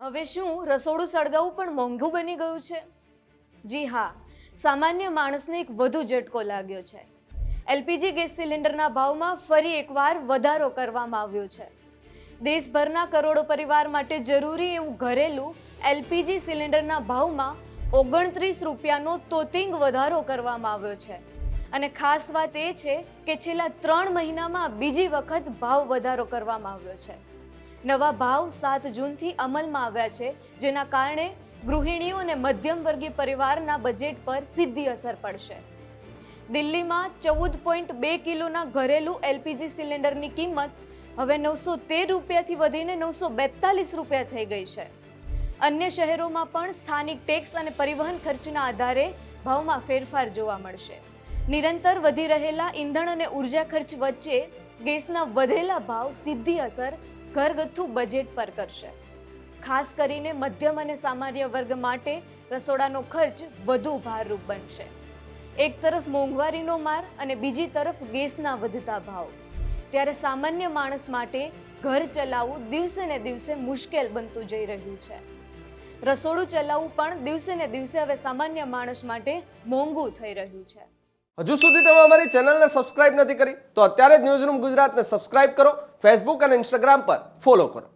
હવે શું રસોડું સળગાવવું પણ મોંઘું બની ગયું છે? જી હા, સામાન્ય માણસને એક વધુ ઝટકો લાગ્યો છે. એલપીજી ગેસ સિલિન્ડરના ભાવમાં ફરી એકવાર વધારો કરવામાં આવ્યો છે. દેશભરના કરોડો પરિવાર માટે જરૂરી એવું ઘરેલું એલપીજી સિલિન્ડરના ભાવમાં 29 રૂપિયાનો તોતિંગ વધારો કરવામાં આવ્યો છે. અને ખાસ વાત એ છે કે છેલ્લા 3 મહિનામાં બીજી વખત ભાવ વધારો કરવામાં આવ્યો છે. નવા ભાવ 7 જૂનથી અમલમાં આવ્યા છે, જેના કારણે ગૃહિણીઓ અને મધ્યમ વર્ગીય પરિવારના બજેટ પર સીધી અસર પડશે. દિલ્હીમાં 14.2 કિલોના ઘરેલું એલપીજી સિલિન્ડરની કિંમત હવે 913 રૂપિયાથી વધીને 942 રૂપિયા થઈ ગઈ છે. અન્ય શહેરોમાં પણ સ્થાનિક ટેક્સ અને પરિવહન ખર્ચના આધારે ભાવમાં ફેરફાર જોવા મળશે. નિરંતર વધી રહેલા ઈંધણ અને ઉર્જા ખર્ચ વચ્ચે ગેસના વધેલા ભાવ સીધી અસર ઘરગથ્થુ બજેટ પર કરશે. ખાસ કરીને મધ્યમ અને સામાન્ય વર્ગ માટે રસોડાનો ખર્ચ વધુ ભારરૂપ બનશે. એક તરફ મોંઘવારીનો માર અને બીજી તરફ ગેસના વધતા ભાવ. ત્યારે સામાન્ય માણસ માટે ઘર ચલાવવું દિવસે ને દિવસે મુશ્કેલ બનતું જઈ રહ્યું છે. રસોડું ચલાવવું પણ દિવસે ને દિવસે હવે સામાન્ય માણસ માટે મોંઘું થઈ રહ્યું છે. હજુ સુધી તમે અમારી ચેનલને સબસ્ક્રાઇબ નથી કરી તો અત્યારે જ ન્યૂઝરૂમ ગુજરાતને સબસ્ક્રાઇબ કરો, ફેસબુક અને ઇન્સ્ટાગ્રામ પર ફોલો કરો.